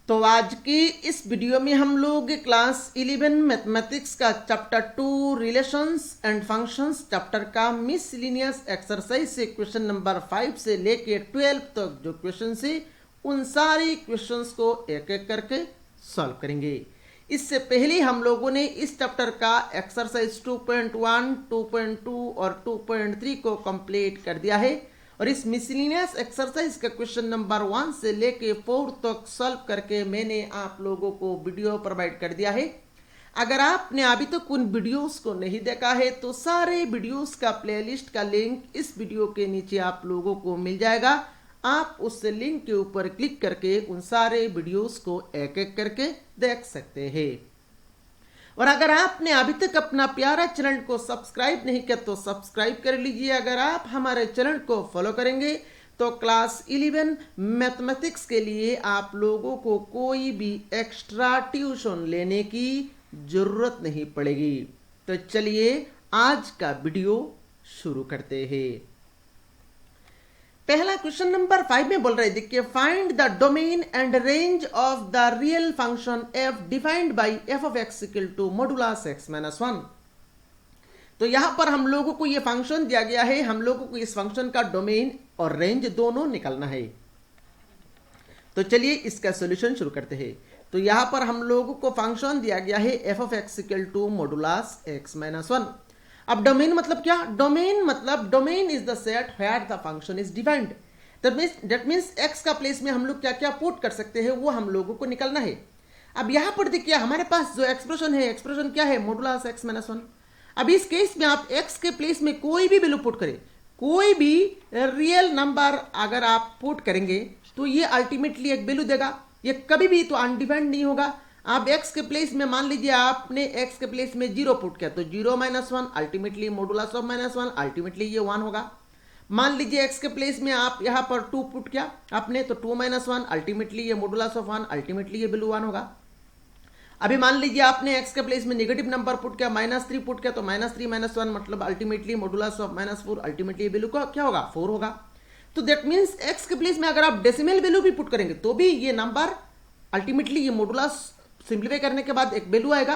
तो आज की इस वीडियो में हम लोग क्लास 11 मैथमेटिक्स का chapter 2 relations and functions chapter का मिसलिनियस एक्सरसाइज से क्वेश्चन नंबर 5 से लेके 12 तक जो क्वेश्चन से उन सारे क्वेश्चंस को एक एक करके सॉल्व करेंगे। इससे पहले हम लोगों ने इस चैप्टर का एक्सरसाइज 2.1, 2.2 और 2.3 को कंप्लीट कर दिया है और इस मिसलिनियस एक्सरसाइज का क्वेश्चन नंबर 1 से लेके 4 तक सॉल्व करके मैंने आप लोगों को वीडियो प्रोवाइड कर दिया है। अगर आपने अभी तक उन वीडियोस को नहीं देखा है तो सारे वीडियोस का प्लेलिस्ट का लिंक इस वीडियो के नीचे आप लोगों को मिल जाएगा। आप उस लिंक के ऊपर क्लिक करके उन सारे वीडियोस को एक एक करके देख सकते हैं। और अगर आपने अभी तक अपना प्यारा चैनल को सब्सक्राइब नहीं किया तो सब्सक्राइब कर लीजिए। अगर आप हमारे चैनल को फॉलो करेंगे तो क्लास 11 मैथमेटिक्स के लिए आप लोगों को कोई भी एक्स्ट्रा ट्यूशन लेने की जरूरत नहीं पड़ेगी। तो चलिए आज का वीडियो शुरू करते हैं। पहला क्वेश्चन नंबर 5 में बोल रहे देखिए, find the domain and range of the real function f defined by f of x equal to modulus x minus 1। तो यहां पर हम लोगों को यह फंक्शन दिया गया है, हम लोगों को इस फंक्शन का डोमेन और रेंज दोनों निकालना है। तो चलिए इसका सॉल्यूशन शुरू करते हैं। तो यहां पर हम लोगों को फंक्शन दिया गया है f of x equal to modulus x minus 1। अब डोमेन मतलब क्या? Domain is the set where the function is defined. That means x का प्लेस में हम लोग क्या क्या पुट कर सकते हैं वो हम लोगों को निकालना है। अब यहां पर देखिए हमारे पास जो एक्सप्रेशन है, एक्सप्रेशन क्या है? Modulus x minus 1। अब इस केस में आप x के प्लेस में कोई भी वैल्यू पुट करें, कोई भी रियल नंबर अगर आप पुट करेंगे तो ये अल्टीमेटली एक वैल्यू देगा, ये कभी भी तो अनडिफाइंड नहीं होगा। आप x के प्लेस में मान लीजिए आपने x के प्लेस में 0 पुट किया तो 0 minus 1 ultimately modulus of minus 1 ultimately ये 1 होगा। मान लीजिए x के प्लेस में आप यहां पर 2 पुट किया आपने तो 2 माइनस 1 अल्टीमेटली ये मॉडुलस ऑफ 1 अल्टीमेटली ये वैल्यू 1 होगा। अभी मान लीजिए आपने x के प्लेस में नेगेटिव नंबर पुट किया -3 पुट किया तो -3 माइनस 1 मतलब ultimately modulus of -4 ultimately value का क्या होगा? 4 होगा। तो दैट मींस x के प्लेस में अगर आप डेसिमल वैल्यू भी पुट करेंगे तो भी ये नंबर अल्टीमेटली ये मॉडुलस सिंप्लीफाई करने के बाद एक वैल्यू आएगा।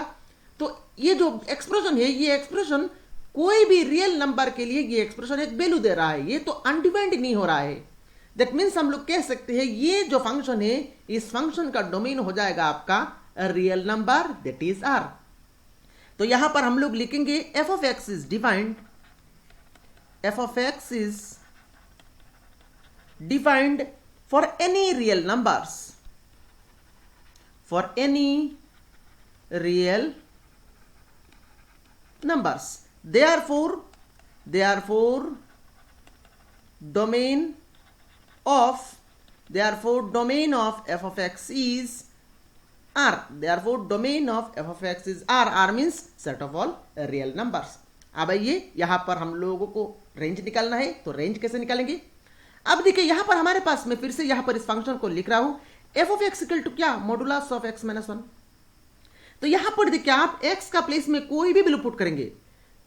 तो ये जो एक्सप्रेशन है, ये एक्सप्रेशन कोई भी रियल नंबर के लिए ये एक्सप्रेशन एक वैल्यू दे रहा है, ये तो अनडिफाइंड नहीं हो रहा है। दैट मीन्स हम लोग कह सकते हैं ये जो फंक्शन है इस फंक्शन का डोमेन हो जाएगा आपका real number that is r। तो यहां पर हम लोग लिखेंगे f of x is defined, f of x is defined for any real numbers, for any real numbers. Therefore domain of f of x is r. Therefore domain of f of x is r. r means set of all real numbers. अब आइए यहां पर हम लोगों को range निकालना है, तो रेंज कैसे निकालेंगे? अब देखिए यहां पर हमारे पास मैं फिर से यहां पर इस फंक्शन को लिख रहा हूं f of x equal to क्या? Modulus of x minus 1। तो यहां पर देखिए आप x का प्लेस में कोई भी वैल्यू पुट करेंगे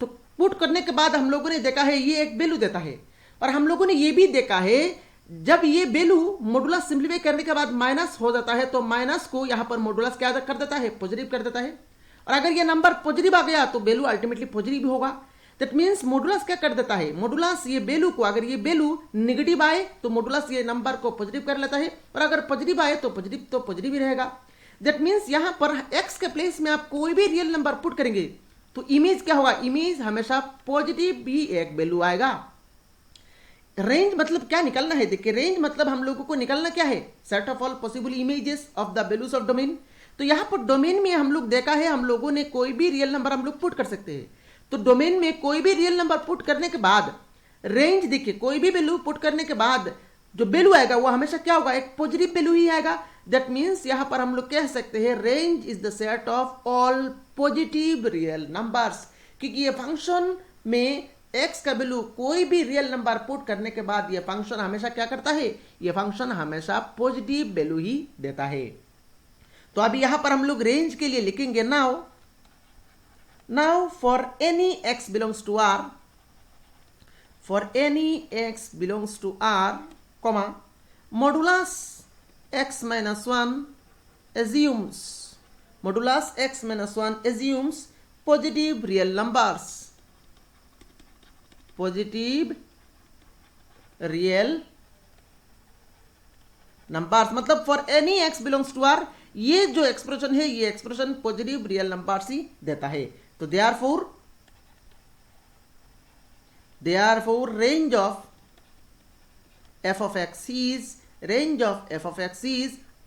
तो पुट करने के बाद हम लोगों ने देखा है ये एक वैल्यू देता है, और हम लोगों ने ये भी देखा है जब ये वैल्यू मॉडुलस सिंप्लीफाई करने के बाद माइनस हो जाता है तो माइनस को यहां पर मॉडुलस क्या कर देता है? पॉजिटिव कर देता है। और अगर ये नंबर पॉजिटिव आ गया तो वैल्यू अल्टीमेटली पॉजिटिव होगा। दैट मीन्स मॉडुलस क्या कर देता है? मॉडुलस ये वैल्यू को, अगर ये वैल्यू नेगेटिव आए तो मॉडुलस ये नंबर को पॉजिटिव कर लेता है, और अगर पॉजिटिव आए तो पॉजिटिव ही रहेगा। दैट मीन्स यहां पर x के प्लेस में आप कोई भी रियल नंबर पुट करेंगे तो इमेज क्या होगा? इमेज हमेशा पॉजिटिव भी एक वैल्यू आएगा। रेंज मतलब क्या निकालना है? देखिए रेंज मतलब हम लोगों को निकालना क्या है? Set of all possible images of the values of domain. तो यहां पर डोमेन में हम लोग देखा है हम लोगों ने कोई भी रियल नंबर हम लोग पुट कर सकते हैं। तो डोमेन में कोई भी रियल नंबर पुट करने के बाद रेंज देखिए कोई भी वैल्यू पुट करने के बाद जो वैल्यू आएगा वो हमेशा क्या होगा? एक पॉजिटिव वैल्यू ही आएगा। दैट मीन्स यहां पर हम लोग कह सकते हैं range is the set of all positive real numbers, क्योंकि ये फंक्शन में x का वैल्यू कोई भी रियल नंबर पुट करने के बाद ये फंक्शन हमेशा क्या करता है? ये फंक्शन हमेशा पॉजिटिव वैल्यू ही देता है। तो अभी यहां पर हम लोग रेंज के लिए लिखेंगे now for any x belongs to r, comma modulus x minus 1 assumes modulus x minus 1 assumes positive real numbers, positive real numbers मतलब for any x belongs to r, ये जो एक्सप्रेशन है ये एक्सप्रेशन पॉजिटिव रियल नंबर्स ही देता है। तो therefore range of f of x is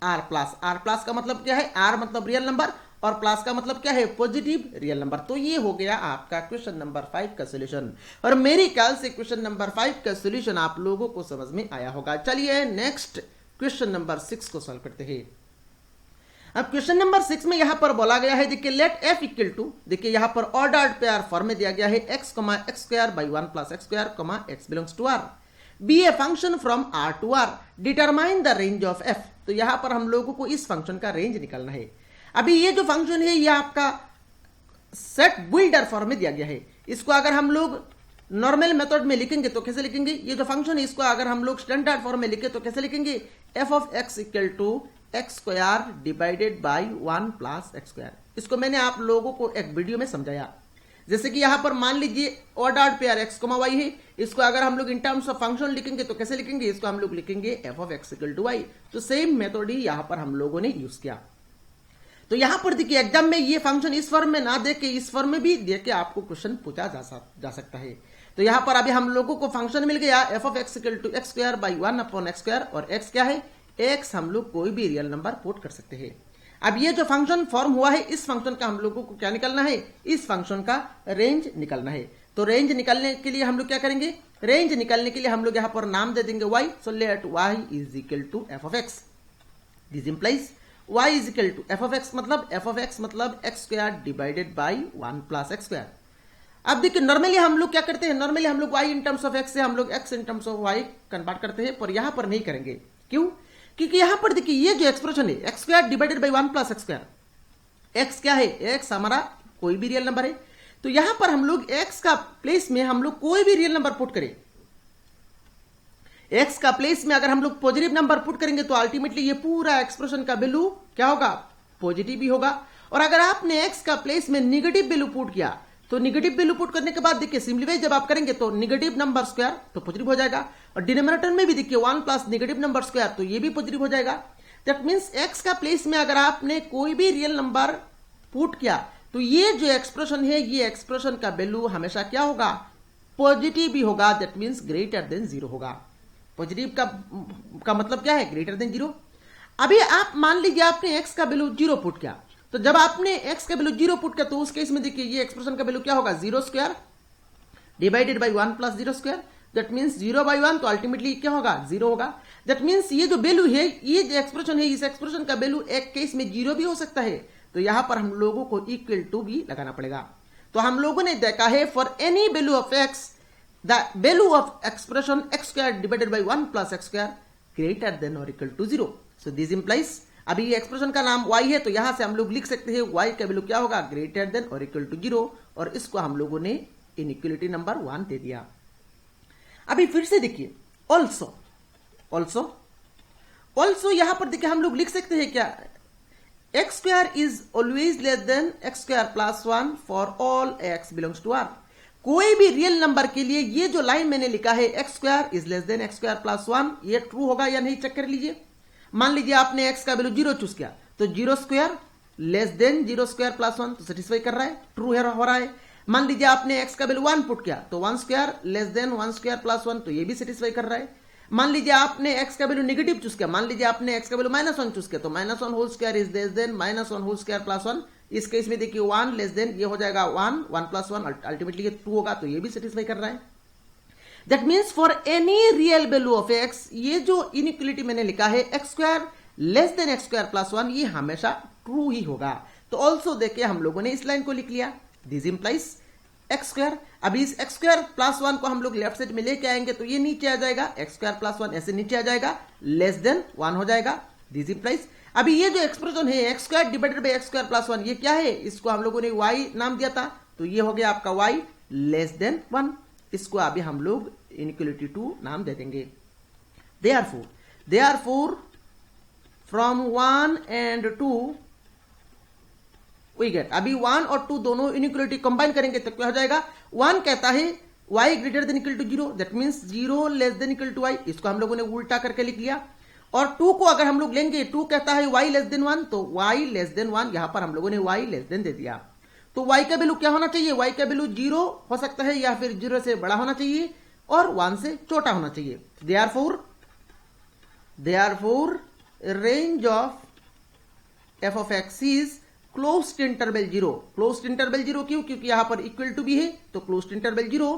r plus. r plus का मतलब क्या है, r मतलब रियल नंबर और प्लस का मतलब क्या है, पॉजिटिव रियल नंबर। तो ये हो गया आपका क्वेश्चन नंबर 5 का सॉल्यूशन, और मेरे ख्याल से क्वेश्चन नंबर 5 का सॉल्यूशन आप लोगों को समझ में आया होगा। चलिए नेक्स्ट क्वेश्चन नंबर 6 को सॉल्व करते हैं। अब क्वेश्चन नंबर 6 में यहां पर बोला गया है, देखिए लेट f इक्वल टू, देखिए यहां पर ऑर्डर्ड पेयर फॉर्म में दिया गया है x, x square by 1 plus x square, x belongs to r, be a function from r to r, determine the range of f। तो यहां पर हम लोगों को इस फंक्शन का रेंज निकालना है। अभी ये जो फंक्शन है ये आपका सेट बिल्डर फॉर्म में दिया गया है। इसको अगर हम लोग नॉर्मल मेथड में लिखेंगे तो कैसे लिखेंगे, ये जो फंक्शन है इसको अगर हम लोग स्टैंडर्ड फॉर्म में लिखे तो कैसे लिखेंगे, f of x equal to x square divided by 1 plus x square. इसको मैंने आप लोगों को एक वीडियो में समझाया। जैसे कि यहां पर मान लीजिए ऑर्डर्ड पेयर x, y है, इसको अगर हम लोग इन टर्म्स ऑफ फंक्शन लिखेंगे तो कैसे लिखेंगे, इसको हम लोग लिखेंगे f of x equal to y। तो सेम मेथड ही यहां पर हम लोगों ने यूज किया। तो यहां पर देखिए एग्जाम में ये फंक्शन इस फॉर्म में ना दे के इस फॉर्म में भी दे के आपको क्वेश्चन पूछा जा सकता है। तो यहां पर अभी हम लोगों को फंक्शन मिल गया f of x equal to x square by 1 upon x square, और x क्या है, x हम लोग कोई भी रियल नंबर पुट कर सकते हैं। अब ये जो फंक्शन फॉर्म हुआ है इस फंक्शन का हम लोगों को क्या निकालना है, इस फंक्शन का रेंज निकालना है। तो रेंज निकालने के लिए हम लोग क्या करेंगे, रेंज निकालने के लिए हम लोग यहां पर नाम दे देंगे y। So let y is equal to f of x, this implies y is equal to f of x मतलब x square divided by 1 plus x square. अब देखिए नॉर्मली हम लोग क्या करते हैं, नॉर्मली हम लोग y in terms of x से हम लोग x in terms of y convert करते हैं, पर यहां पर नहीं करेंगे। क्यों, क्योंकि यहां पर देखिए ये जो एक्सप्रेशन है x square divided by 1 plus x square, x क्या है, एक्स हमारा कोई भी रियल नंबर है। तो यहां पर हम लोग एक्स का प्लेस में हम लोग कोई भी रियल नंबर पुट करें, एक्स का प्लेस में अगर हम लोग पॉजिटिव नंबर पुट करेंगे तो अल्टीमेटली ये पूरा एक्सप्रेशन का वैल्यू क्या होगा, पॉजिटिव ही होगा। और अगर आपने एक्स का प्लेस में निगेटिव वैल्यू पुट किया तो निगेटिव वैल्यू पुट करने के बाद देखिए सिंपलीफाई जब आप करेंगे तो निगेटिव नंबर स्क्वायर तो पॉजिटिव हो जाएगा, और डिनोमिनेटर में भी देखिए 1 प्लस निगेटिव नंबर स्क्वायर तो ये भी पॉजिटिव हो जाएगा। दैट मींस एक्स का प्लेस में अगर आपने कोई भी रियल नंबर पुट किया तो ये जो एक्सप्रेशन है ये एक्सप्रेशन का वैल्यू हमेशा क्या होगा, पॉजिटिव भी होगा। दैट मींस ग्रेटर देन 0 होगा। पॉजिटिव का मतलब क्या है, ग्रेटर देन 0। अभी आप मान लीजिए आपने एक्स का वैल्यू 0 पुट किया, तो जब आपने x का वैल्यू 0 पुट किया तो उस केस में देखिए ये एक्सप्रेशन का वैल्यू क्या होगा, 0 square divided by 1 plus 0 square. That means 0 by 1 तो अल्टीमेटली क्या होगा, 0 होगा। दैट मींस ये जो वैल्यू है, ये जो एक्सप्रेशन है, इस एक्सप्रेशन का वैल्यू एक केस में 0 भी हो सकता है। तो यहां पर हम लोगों को इक्वल टू भी लगाना पड़ेगा। तो हम लोगों ने देखा है for any value of x the value of expression x square divided by 1 plus x square greater than or equal to 0। So this implies, अभी ये एक्सप्रेशन का नाम y है तो यहां से हम लोग लिख सकते हैं y का वैल्यू क्या होगा, greater than or equal to 0, और इसको हम लोगों ने इनइक्वालिटी नंबर 1 दे दिया। अभी फिर से देखिए ऑल्सो यहां पर देखिए हम लोग लिख सकते हैं क्या, x square is always less than x square plus 1 for all x belongs to r। कोई भी रियल नंबर के लिए ये जो लाइन मैंने लिखा है x square is less than x square plus 1, ये ट्रू होगा या नहीं चेक कर लीजिए। मान लीजिए आपने x का वैल्यू 0 चूज किया तो 0 square less than 0 square plus 1 तो सेटिस्फाई कर रहा है, ट्रू हो रहा है। मान लीजिए आपने x का वैल्यू 1 पुट किया तो 1 square less than 1 square plus 1 तो ये भी सेटिस्फाई कर रहा है। मान लीजिए आपने x का वैल्यू नेगेटिव चूज किया, मान लीजिए आपने x का वैल्यू -1 चूज किया तो -1 whole square is less than -1 whole square plus 1। इस केस में देखिए 1 लेस देन ये हो जाएगा 1 प्लस 1, अल्टीमेटली ये ट्रू होगा तो ये भी सेटिस्फाई कर रहा है। That means for any real value of x, ये जो इनइक्वालिटी मैंने लिखा है x square less than x square plus 1 ये हमेशा ट्रू ही होगा। तो ऑल्सो देखिए हम लोगों ने इस लाइन को लिख लिया, दिस इंप्लाइज एक्स स्क्वायर। अभी इस एक्स स्क्वायर प्लस 1 को हम लोग लेफ्ट साइड में लेके आएंगे तो ये नीचे आ जाएगा, एक्स स्क्वायर प्लस 1 ऐसे नीचे आ जाएगा, लेस देन 1 हो जाएगा, दिस इंप्लाइज। अभी ये जो एक्सप्रेशन है x square divided by x square plus 1 ये क्या है, इसको हम लोगों ने y नाम दिया था तो ये हो गया आपका y लेस देन 1। इसको अभी हम लोग इनइक्वालिटी 2 नाम दे देंगे। Therefore from 1 and 2 we get, अभी 1 और 2 दोनों इनइक्वालिटी कंबाइन करेंगे तो क्या हो जाएगा, 1 कहता है y greater than equal to 0, that means 0 less than equal to y, इसको हम लोगों ने उल्टा करके लिख लिया। और 2 को अगर हम लोग लेंगे, 2 कहता है y लेस देन 1, तो y लेस देन 1, यहां पर हम लोगों ने y लेस देन दे दिया। तो y का वैल्यू क्या होना चाहिए, y का वैल्यू 0 हो सकता है या फिर 0 से बड़ा होना चाहिए और 1 से छोटा होना चाहिए। Therefore range of f of x is closed interval 0। Closed interval 0 क्यों, क्योंकि यहां पर इक्वल टू भी है तो क्लोज्ड इंटरवल 0,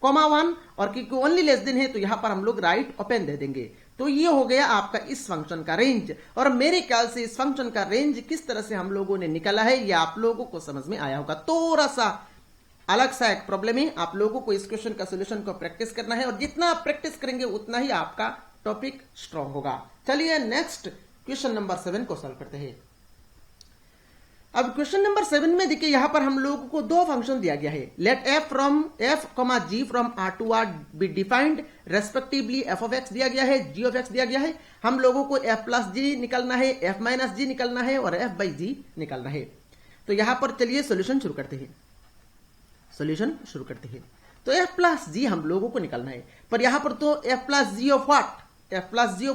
1, और क्योंकि ओनली लेस देन है तो यहां पर हम लोग राइट ओपन दे देंगे। तो ये हो गया आपका इस फंक्शन का रेंज। और मेरे ख्याल से इस फंक्शन का रेंज किस तरह से हम लोगों ने निकाला है ये आप लोगों को समझ में आया होगा। थोड़ा सा अलग सा एक प्रॉब्लम है, आप लोगों को इस क्वेश्चन का सोल्यूशन को प्रैक्टिस करना है और जितना आप प्रैक्टिस करेंगे उतना ही आपका टॉपिक स्ट्रांग होगा। चलिए नेक्स्ट क्वेश्चन नंबर 7 को सॉल्व करते हैं। अब क्वेश्चन नंबर 7 में देखिए यहां पर हम लोगों को दो फंक्शन दिया गया है। Let f g from r to r be defined respectively f of x दिया गया है, g of x दिया गया है। हम लोगों को f प्लस जी निकालना है, f माइनस जी निकालना है और f बाई जी निकालना है। तो यहां पर चलिए सोल्यूशन शुरू करते हैं। तो f प्लस जी हम लोगों को निकालना है, पर यहां पर तो f plus g of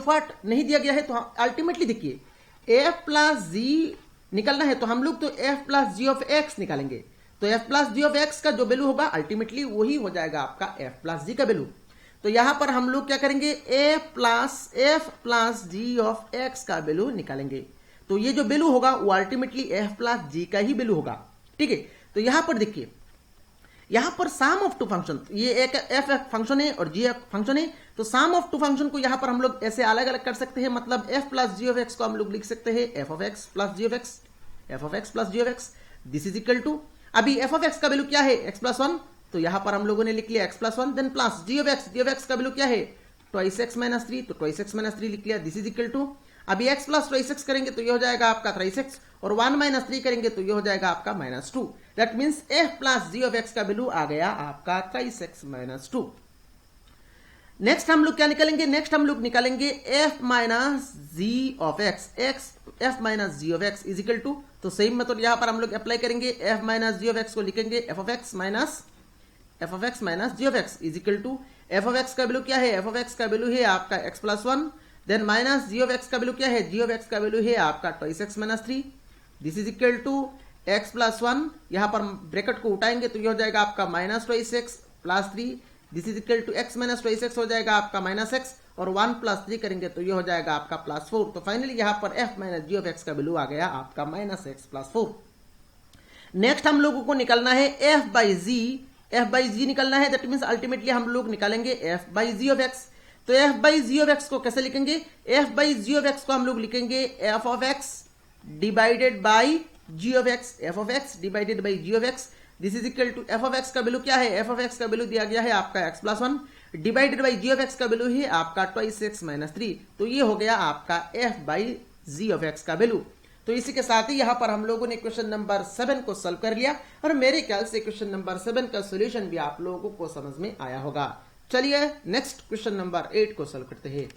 what नहीं दिया गया है। तो अल्टीमेटली देखिए f प्लस जी निकालना है तो हम लोग तो f plus g of x निकालेंगे। तो f plus g of x का जो वैल्यू होगा अल्टीमेटली वही हो जाएगा आपका f प्लस जी का वैल्यू। तो यहां पर हम लोग क्या करेंगे, f plus g of x का वैल्यू निकालेंगे। तो ये जो वैल्यू होगा वो अल्टीमेटली f प्लस जी का ही वैल्यू होगा। ठीक है, तो यहां पर देखिए यहां पर सम ऑफ टू फंक्शन, ये एक f फंक्शन है और g फंक्शन है। तो सम ऑफ टू फंक्शन को यहां पर हम लोग ऐसे अलग अलग कर सकते हैं, मतलब f plus g of x को हम लोग लिख सकते हैं f of x plus g of x, this is equal to, अभी f ऑफ x का वैल्यू क्या है x प्लस 1, तो यहां पर हम लोगों ने लिख लिया x plus 1, then plus g of x का वैल्यू क्या है ट्वाइस x माइनस 3, तो ट्वाइस x माइनस 3 लिख लिया, दिस इज इक्वल टू, अभी x प्लस ट्वाइस x करेंगे तो ये हो जाएगा आपका थ्राइस x और 1 माइनस 3 करेंगे तो ये हो जाएगा आपका minus 2। That means f plus g of x का वैल्यू आ गया आपका थ्राइस x माइनस 2। नेक्स्ट हम लोग क्या निकालेंगे, नेक्स्ट हम लोग निकालेंगे f minus g of f minus g of x is equal to, तो सेम मेथड यहां पर हम लोग अप्लाई करेंगे, f minus g of x को लिखेंगे f of x minus g of x is equal to, f of x का value क्या है, f ऑफ x का वैल्यू है आपका x plus 1, then minus g of x का वैल्यू क्या है, g ऑफ x का वैल्यू है आपका twice x minus 3, this is equal to x plus 1, यहां पर ब्रैकेट को उठाएंगे तो ये हो जाएगा आपका minus twice x plus 3, this is equal to x minus twice x हो जाएगा आपका माइनस x और 1 प्लस 3 करेंगे तो ये हो जाएगा आपका प्लस 4। तो फाइनली यहां पर f minus g of x का वैल्यू आ गया आपका माइनस x प्लस 4। नेक्स्ट हम लोगों को निकालना है f बाई जी निकालना है, दैट मीन्स अल्टीमेटली हम लोग निकालेंगे f by g of x। तो f by g of x को कैसे लिखेंगे, f by g of x को हम लोग लिखेंगे f of x divided by g of x, f of x divided by g of x, this is equal to, f of x का value क्या है, f ऑफ x का value दिया गया है आपका x plus 1 divided by g of x का value है आपका ट्वाइस x माइनस 3, तो ये हो गया आपका f by g of x का वैल्यू। तो इसी के साथ ही यहां पर हम लोगों ने क्वेश्चन नंबर 7 को सॉल्व कर लिया और मेरे ख्याल से क्वेश्चन नंबर 7 का सॉल्यूशन भी आप लोगों को समझ में आया होगा। चलिए नेक्स्ट क्वेश्चन नंबर 8 को सॉल्व करते हैं।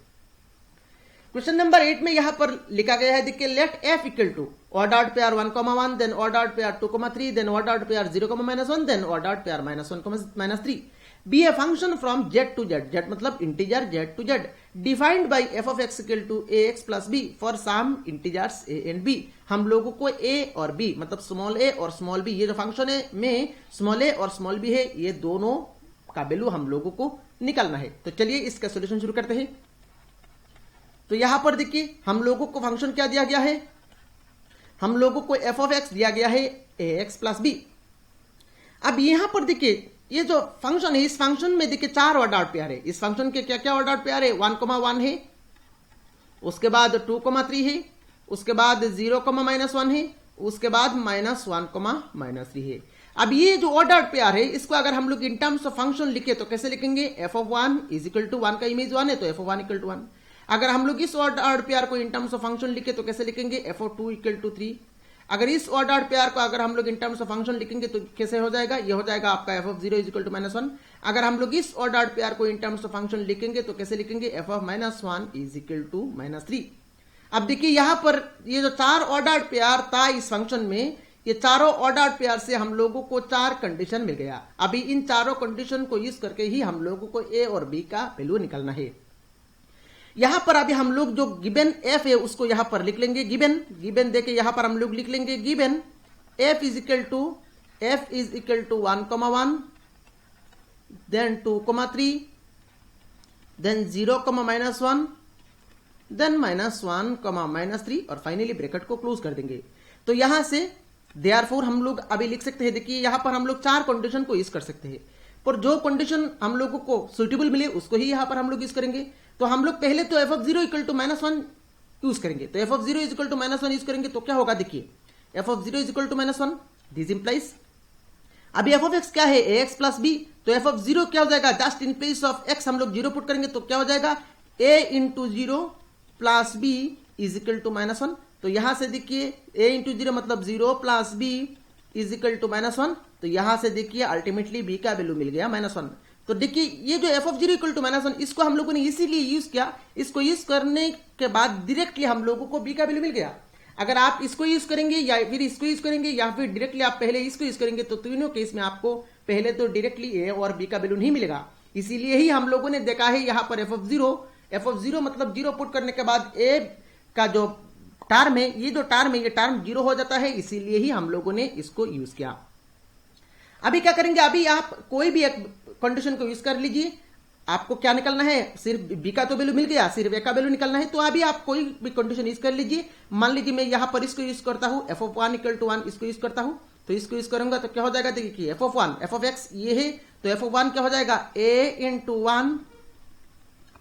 क्वेश्चन नंबर 8 में यहां पर लिखा गया है, देखिए let f equal to ordered pair 1,1, then ordered pair 2,3, then ordered pair 0,-1, then ordered pair -1,-3 be a function from z to z मतलब integer z to z defined by f of x equal to ax plus b for some integers a and b। हम लोगों को a और b मतलब small a और small b, ये जो फंक्शन है में स्मॉल a और स्मॉल b है, ये दोनों का वैल्यू हम लोगों को निकालना है। तो चलिए इसका सॉल्यूशन शुरू करते हैं। तो यहां पर देखिए हम लोगों को फंक्शन क्या दिया गया है, हम लोगों को f ऑफ x दिया गया है ax प्लस b। अब यहां पर देखिए ये जो फंक्शन है, इस फंक्शन में देखिए 4 ऑर्डर्ड पेयर है। इस फंक्शन के क्या क्या ऑर्डर्ड पेयर है, 1,1 है, उसके बाद 2,3 है, उसके बाद 0,-1 है, उसके बाद -1,-3 है। अब ये जो ऑर्डर्ड पेयर है इसको अगर हम लोग इन टर्म्स ऑफ फंक्शन लिखे तो कैसे लिखेंगे, f of 1 is equal to 1 का इमेज 1 है तो f ऑफ 1 इक्वल टू 1। अगर हम लोग इस ऑर्डर्ड पेयर को इन टर्म्स ऑफ फंक्शन लिखे तो कैसे लिखेंगे, f ऑफ 2 इक्वल टू 3। अगर इस ऑर्डर्ड पेयर को अगर हम लोग इन टर्म्स ऑफ फंक्शन लिखेंगे तो कैसे हो जाएगा, ये हो जाएगा आपका f of 0 is equal to -1। अगर हम लोग इस ऑर्डर्ड पेयर को इन टर्म्स ऑफ फंक्शन लिखेंगे तो कैसे लिखेंगे, f of -1 is equal to -3। अब देखिए यहां पर ये जो 4 ऑर्डर्ड पेयर था इस फंक्शन में, ये चारों ऑर्डर्ड पेयर से हम लोगों को 4 कंडीशन मिल गया। अभी इन चारों कंडीशन को यूज करके ही हम लोगों को ए और बी का वैल्यू निकालना है। यहां पर अभी हम लोग जो गिवन एफ है उसको यहां पर लिख लेंगे। गिवन देके यहां पर हम लोग लिख लेंगे given F is equal to 1,1, then 2,3, then 0,-1, then -1, -3 और फाइनली ब्रैकेट को क्लोज कर देंगे। तो यहां से देयरफॉर हम लोग अभी लिख सकते हैं, देखिए यहां पर हम लोग 4 कंडीशन को यूज कर सकते हैं, पर जो कंडीशन हम लोगों को सुइटेबल मिले उसको ही यहां पर हम लोग यूज करेंगे। तो हम लोग पहले तो f(0) = -1 यूज करेंगे। तो f(0) = -1 यूज करेंगे तो क्या होगा, देखिए f(0) = -1, दिस इंप्लाइज अभी f(x) क्या है, ax + b, तो f(0) क्या हो जाएगा, just in place of x हम लोग 0 पुट करेंगे तो क्या हो जाएगा, a × 0 + b = -1। तो यहां से देखिए a × 0 मतलब 0 + b = -1। तो यहां से देखिए अल्टीमेटली b का वैल्यू मिल गया -1। तो देखिए ये जो f(0) = -1 इसको हम लोगों ने इसीलिए यूज किया, इसको यूज करने के बाद डायरेक्टली हम लोगों को b का वैल्यू मिल गया। अगर आप इसको यूज करेंगे या फिर इसको यूज करेंगे या फिर डायरेक्टली आप पहले इसको यूज करेंगे तो तीनों केस में आपको पहले तो डायरेक्टली a और b का वैल्यू नहीं मिलेगा। इसीलिए ही हम लोगों ने देखा है यहाँ पर f(0) मतलब 0 पुट करने के बाद a का जो टर्म है, ये जो टर्म है ये टर्म 0 हो जाता है, इसीलिए ही हम लोगों ने इसको यूज किया। अभी क्या करेंगे, अभी आप कोई भी एक कंडीशन को यूज कर लीजिए। आपको क्या निकलना है, सिर्फ b का तो वैल्यू मिल गया, सिर्फ a का वैल्यू निकलना है। तो अभी आप कोई भी कंडीशन यूज कर लीजिए। मान लीजिए मैं यहां पर इसको यूज करता हूं f(1) = 1, इसको यूज करता हूं। तो इसको यूज करूंगा तो क्या हो जाएगा, देखिए f(x) ये है, तो f(1) क्या हो जाएगा, a × 1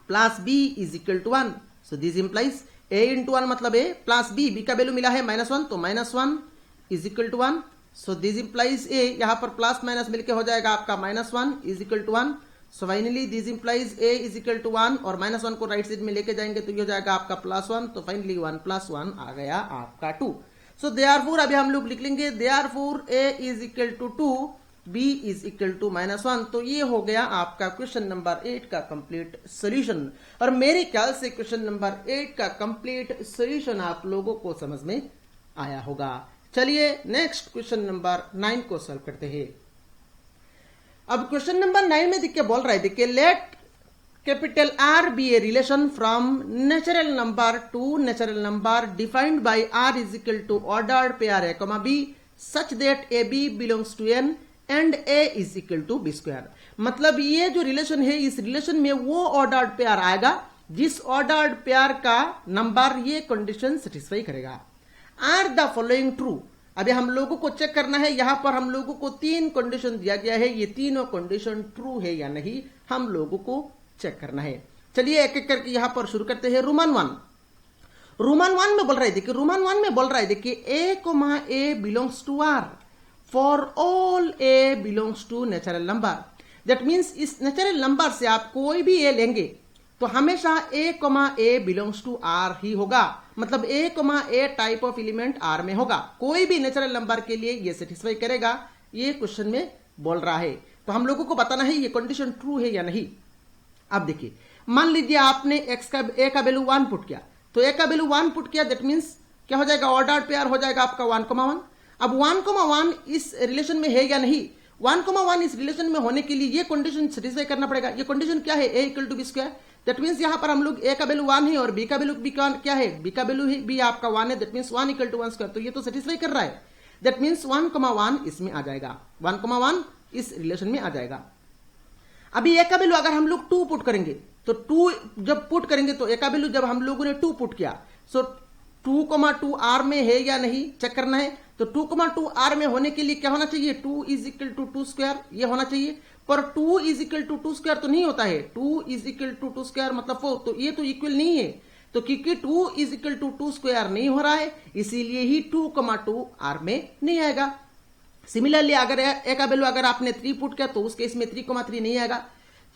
+ b = 1। So this implies a × 1 मतलब a + b का वैल्यू मिला है -1, तो -1 = 1। सो दिस इंप्लाइज a यहां पर प्लस माइनस मिलके हो जाएगा आपका -1 = 1। So finally this implies a = 1 और -1 को राइट साइड में लेके जाएंगे तो ये हो जाएगा आपका +1। तो फाइनली 1 + 1 आ गया आपका 2। सो देयरफॉर अभी हम लोग लिख लेंगे देयरफॉर a = 2, b = -1। तो ये हो गया आपका क्वेश्चन नंबर 8 का कंप्लीट सोल्यूशन। और मेरे ख्याल से क्वेश्चन नंबर 8 का कंप्लीट सोल्यूशन आप लोगों को समझ में आया होगा। चलिए नेक्स्ट क्वेश्चन नंबर 9 को सॉल्व करते हैं। अब क्वेश्चन नंबर 9 में देखिए बोल रहा है, देखिए let capital R be a relation from natural number to natural number defined by R = ordered pair a, b such that a b belongs to n and a = b²। मतलब ये जो relation है, इस रिलेशन में वो ordered pair आएगा जिस ordered pair का नंबर ये कंडीशन सेटिस्फाई करेगा। Are the following true. अभी हम लोगों को चेक करना है, यहां पर हम लोगों को 3 कंडीशन दिया गया है, ये तीनों कंडीशन ट्रू है या नहीं हम लोगों को चेक करना है। चलिए एक एक करके यहां पर शुरू करते हैं। रोमन 1 में बोल रहा है, देखिए रोमन 1 में बोल रहा है, देखिए a belongs to R for all a belongs to natural number. That means इस नेचुरल नंबर से आप कोई भी a लेंगे तो हमेशा a बिलोंग्स टू R ही होगा। मतलब a type of element R में होगा, कोई भी नेचुरल नंबर के लिए ये सेटिस्फाई करेगा, ये क्वेश्चन में बोल रहा है। तो हम लोगों को बताना है ये कंडीशन ट्रू है या नहीं। अब देखिए मान लीजिए आपने a का वैल्यू 1 पुट किया, तो a का वैल्यू 1 पुट किया, दैट मीन्स क्या हो जाएगा, ऑर्डर्ड पेयर हो जाएगा आपका 1,1। अब 1,1 इस रिलेशन में है या नहीं, 1,1 इस रिलेशन में होने के लिए ये कंडीशन सेटिस्फाई करना पड़ेगा। ये कंडीशन क्या है, a = b²। दैट मीन्स यहां पर हम लोग a का वैल्यू 1 है और b का वैल्यू क्या है, b का वैल्यू भी आपका 1 है, दैट मीन्स 1 = 1²। तो ये तो सेटिस्फाई कर रहा है, दैट मीन्स 1,1 इसमें आ जाएगा, 1,1 इस रिलेशन में आ जाएगा। अभी a का वैल्यू अगर हम लोग 2 पुट करेंगे, तो 2 जब पुट करेंगे तो a का वैल्यू जब हम लोगों ने 2 पुट किया, सो 2,2 R में है या नहीं चेक करना है। तो 2,2 R में होने के लिए क्या होना चाहिए, 2 = 2² ये होना चाहिए, पर 2 = 2² तो नहीं होता है, 2 = 2² मतलब 4, तो ये तो इक्वल नहीं है। तो क्योंकि 2 = 2² नहीं हो रहा है, इसीलिए ही 2,2 R में नहीं आएगा। सिमिलरली अगर a का वैल्यू अगर आपने 3 पुट किया तो उस केस में 3,3 नहीं आएगा।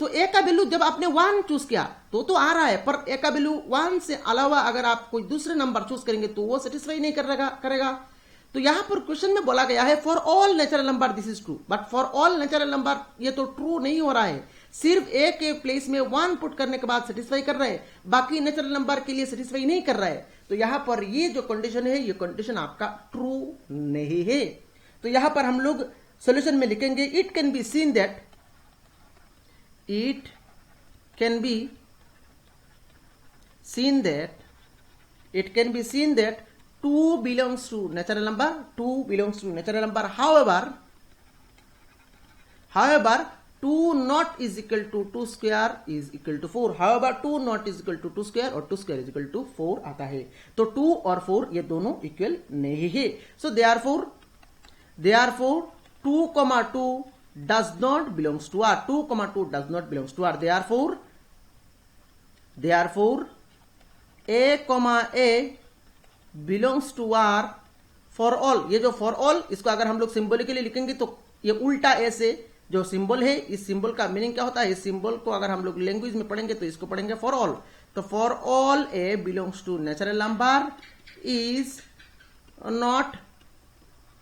तो a का वैल्यू जब आपने 1 चूज किया तो आ रहा है, पर a का वैल्यू 1 से अलावा अगर आप कोई दूसरे नंबर चूज करेंगे तो वो सेटिस्फाई नहीं करेगा। तो यहां पर क्वेश्चन में बोला गया है for all natural number this is true, but for all natural number ये तो ट्रू नहीं हो रहा है। सिर्फ a के प्लेस में 1 पुट करने के बाद सेटिस्फाई कर रहा है, बाकी नेचुरल नंबर के लिए सेटिस्फाई नहीं कर रहा है। तो यहां पर ये जो कंडीशन है ये कंडीशन आपका ट्रू नहीं है। तो यहां पर हम लोग सॉल्यूशन में लिखेंगे it can be seen that it can be seen that 2 belongs to natural number, however 2 not is equal to 2 square is equal to 4, however 2 not is equal to 2 square और 2 square is equal to 4 आता है। तो 2 और 4 ये दोनों equal नहीं है। सो therefore 2,2 does not belongs to R, 2,2 does not belongs to R, therefore A, belongs to R for all। ये जो for all इसको अगर हम लोग सिंबॉलिकली लिखेंगे तो ये उल्टा ए से जो सिंबल है, इस सिंबल का मीनिंग क्या होता है, इस सिंबल को अगर हम लोग लैंग्वेज में पढ़ेंगे तो इसको पढ़ेंगे फॉर ऑल। तो for all a belongs to natural number is not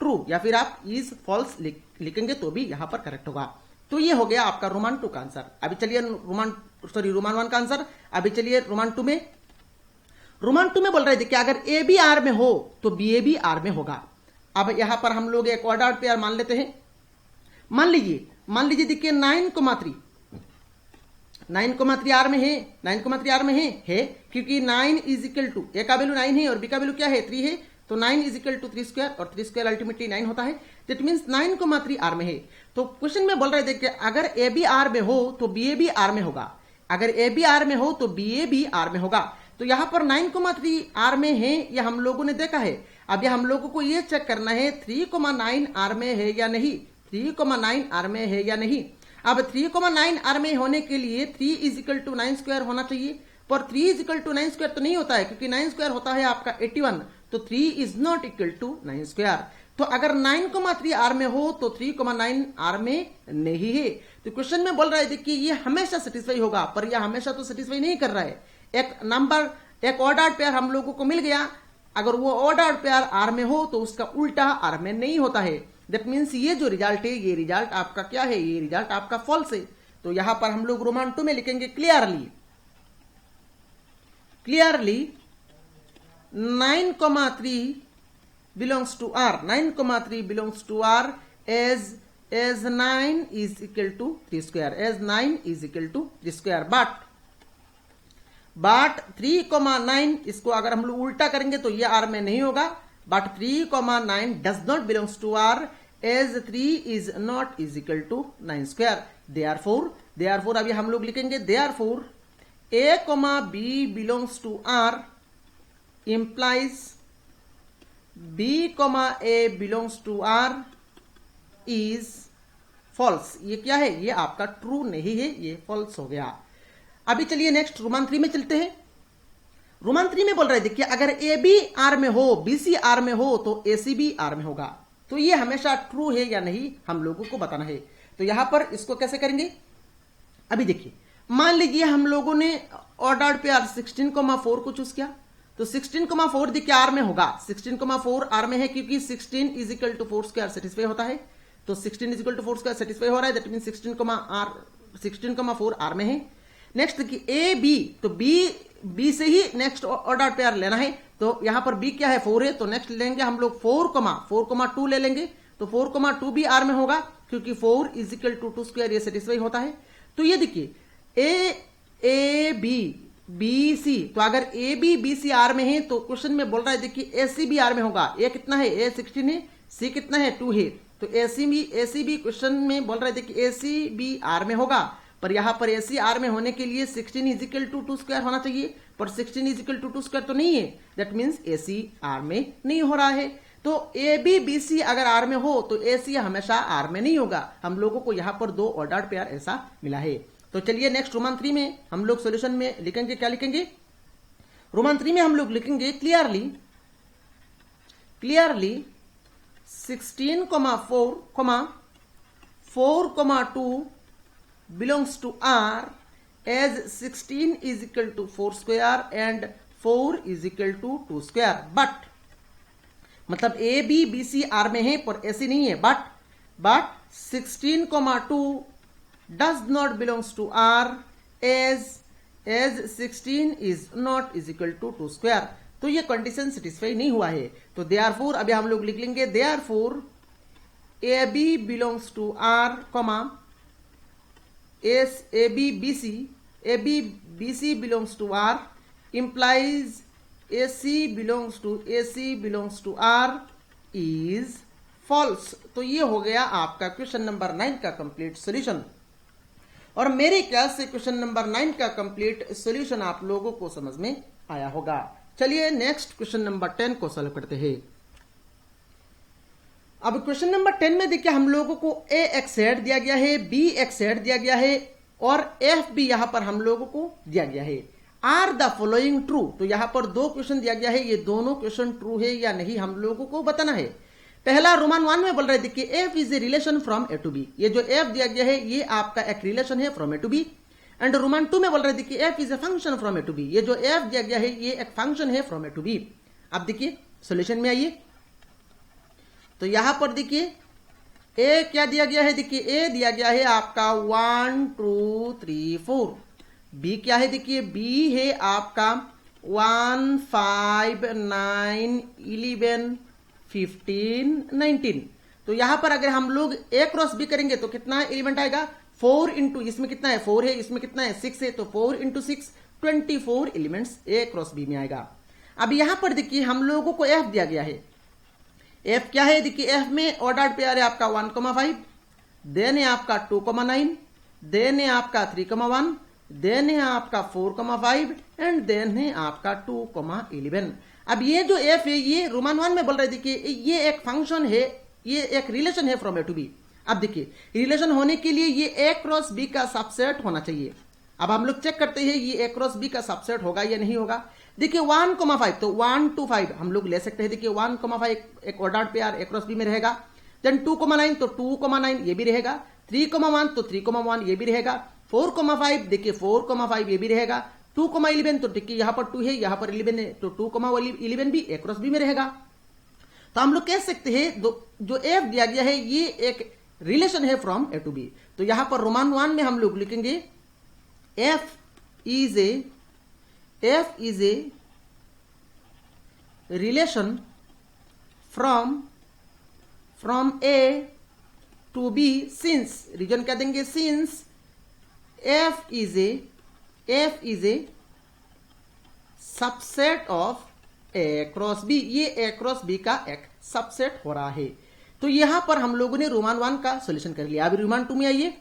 true, या फिर आप इज फॉल्स लिखेंगे तो भी यहां पर करेक्ट होगा। तो ये हो गया आपका रोमान 2 का आंसर। अभी चलिए रोमान 1 का आंसर। अभी चलिए रोमान 2 में बोल रहे थे कि अगर ए बी आर में हो तो बी ए बी आर में होगा। अब यहां पर हम लोग एक ऑर्डर पेयर मान लेते हैं। मान लीजिए देखिए 9,3 आर में है, 9,3 आर में है क्योंकि 9 इज इक्वल टू ए का वैल्यू 9 है और बी का वैल्यू क्या है 3 है। तो 9 इज इक्वल टू 3 स्क्वायर और 3 स्क्वायर अल्टीमेटली 9 होता है। दैट मीन्स 9,3 आर में है। तो क्वेश्चन में बोल रहे थे कि अगर ए बी आर में हो तो बी ए बी आर में होगा, अगर ए बी आर में हो तो बी ए बी आर में होगा। तो यहां पर 9,3 आर में है, यह हम लोगों ने देखा है। अब यह हम लोगों को यह चेक करना है 3,9 आर में है या नहीं, 3,9 आर में है या नहीं। अब 3,9 आर में होने के लिए 3 इज इक्वल टू 9 स्क्वायर होना चाहिए, पर 3 इज इक्वल टू 9 स्क्वायर तो नहीं होता है क्योंकि 9 स्क्वायर होता है आपका 81। तो 3 is not equal to 9 square. तो अगर 9,3 आर में हो तो 3,9 आर में नहीं है। तो क्वेश्चन में बोल रहे थे कि ये हमेशा सेटिस्फाई होगा, पर यह हमेशा तो सेटिस्फाई नहीं कर रहा है। एक ऑर्डर्ड पेयर हम लोगों को मिल गया, अगर वो ऑर्डर्ड पेयर आर में हो तो उसका उल्टा आर में नहीं होता है। दैट मीन्स ये जो रिजल्ट है ये रिजल्ट आपका क्या है, ये रिजल्ट आपका फॉल्स है। तो यहां पर हम लोग रोमान 2 में लिखेंगे clearly 9,3 belongs to R, 9,3 belongs to R as 9 is equal to 3 square, as 9 is equal to 3 square, but 3,9 इसको अगर हम लोग उल्टा करेंगे तो ये R में नहीं होगा। But 3,9 does not belongs to R as 3 is not is equal to 9 square, therefore अभी हम लोग लिखेंगे therefore A, B belongs to R implies B, A belongs to R is false। ये क्या है, ये आपका ट्रू नहीं है, ये फॉल्स हो गया। अभी चलिए नेक्स्ट रोमान 3 में चलते हैं। रोमान 3 में बोल रहे थे कि अगर ए बी आर में हो, बी सी आर में हो तो ए सी बी आर में होगा। तो ये हमेशा ट्रू है या नहीं हम लोगों को बताना है। तो यहां पर इसको कैसे करेंगे, अभी देखिए मान लीजिए हम लोगों ने ऑर्डर्ड पेयर 16,4 को चूज किया, तो 16,4 देखिए आर में होगा, 16,4 आर में है क्योंकि 16 is equal to 4 square satisfy होता है। तो 16 is equal to 4 square satisfy हो रहा है, दैट मीन 16,4 आर में है। नेक्स्ट देखिए ए बी, तो बी से ही नेक्स्ट ऑर्डर पेयर लेना है। तो यहां पर बी क्या है 4 है, तो नेक्स्ट लेंगे हम लोग 4,2 ले लेंगे। तो 4,2 भी आर में होगा क्योंकि 4 इज इक्वल टू 2 स्क्वायर ये सेटिस्फाई होता है। तो ये देखिए ए बी बी सी, तो अगर A B B C R में है तो क्वेश्चन में बोल रहा है देखिए ए सी बी आर में होगा। ए कितना है, ए 16 है, सी कितना है 2 है। तो ए सी बी क्वेश्चन में बोल रहे थे कि ए सी बी आर में होगा, पर यहां पर ए सी आर में होने के लिए 16 इज इक्वल टू 2 स्क्वायर होना चाहिए, पर 16 इज इक्वल टू 2 स्क्वायर तो नहीं है। That means A C R में नहीं हो रहा है। तो ए बी बी सी अगर आर में हो तो ए सी हमेशा आर में नहीं होगा। हम लोगों को यहां पर 2 ऑर्डर्ड पेयर ऐसा मिला है। तो चलिए नेक्स्ट रोमान 3 में हम लोग सॉल्यूशन में लिखेंगे, क्या लिखेंगे, रोमान 3 में हम लोग लिखेंगे clearly 16,4, 4,2 belongs to R as 16 is equal to 4 square and 4 is equal to 2 square, but मतलब A B B C R में है पर ऐसी नहीं है। But 16,2 does not belongs to R as 16 is not is equal to 2 square। तो ये condition satisfy नहीं हुआ है। तो देयरफॉर अभी हम लोग लिख लेंगे therefore A B belongs to R comma A B B C belongs to R implies AC belongs to R is false। तो ये हो गया आपका क्वेश्चन नंबर 9 का कंप्लीट सॉल्यूशन। और मेरे ख्याल से क्वेश्चन नंबर 9 का कंप्लीट सॉल्यूशन आप लोगों को समझ में आया होगा। चलिए नेक्स्ट क्वेश्चन नंबर 10 को सॉल्व करते हैं। अब क्वेश्चन नंबर 10 में देखिए हम लोगों को ए एक्स हेड दिया गया है, बी एक्स हेड दिया गया है और एफ भी यहां पर हम लोगों को दिया गया है। Are the following true. तो यहां पर दो क्वेश्चन दिया गया है, ये दोनों क्वेश्चन ट्रू है या नहीं हम लोगों को बताना है। पहला रोमन 1 में बोल रहे थे कि F is a relation from A to B. ये जो एफ दिया गया है ये आपका एक रिलेशन है from A to B. And roman 2 में बोल रहे थे कि F is a function from A to B. ये जो एफ दिया गया है ये एक फंक्शन है फ्रॉम ए टू बी। अब देखिए सॉल्यूशन में आइए, तो यहां पर देखिए ए क्या दिया गया है, देखिए ए दिया गया है आपका 1 2 3 4। बी क्या है, देखिए बी है आपका 1 5 9 11 15 19। तो यहां पर अगर हम लोग ए क्रॉस बी करेंगे तो कितना एलिमेंट आएगा, 4 इंटू, इसमें कितना है 4 है, इसमें कितना है 6 है, तो 4 इंटू 6 24 एलिमेंट्स ए क्रॉस बी में आएगा। अब यहां पर देखिए हम लोगों को एफ दिया गया है। एफ क्या है, देखिए एफ में ऑर्डर्ड पेयर है आपका 1,5, देन है आपका 2,9, देन है आपका 3,1, देन है आपका 4,5 एंड देन है आपका 2,11। अब ये जो एफ है ये रोमन 1 में बोल रहे थे कि ये एक फंक्शन है, ये एक रिलेशन है फ्रॉम ए टू बी। अब देखिए रिलेशन होने के लिए ये ए क्रॉस बी का सबसेट होना चाहिए। अब हम लोग चेक करते हैं ये ए क्रॉस बी का सबसेट होगा या नहीं होगा। देखिए 1,5 तो 1 to 5 हम लोग ले सकते हैं। देखिए 1,5 एक ordered pair A cross B में रहेगा। देन 2,9 तो 2,9 ये भी रहेगा। 3,1 तो 3,1 ये भी रहेगा। 4,5 देखिए 4,5 ये भी रहेगा। 2,11 तो देखिए यहां पर 2 है, यहां पर 11 है, तो 2,11 भी ए क्रॉस बी में रहेगा। तो हम लोग कह सकते हैं जो एफ दिया गया है ये एक रिलेशन है फ्रॉम ए टू बी। तो यहां पर रोमन 1 में हम लोग लिखेंगे F is a relation from A to B since, reason क्या देंगे, since F is a subset of A cross B. ये ए क्रॉस बी का एक सबसेट हो रहा है। तो यहां पर हम लोगों ने रोमन 1 का सॉल्यूशन कर लिया। अभी रोमन 2 में आइए।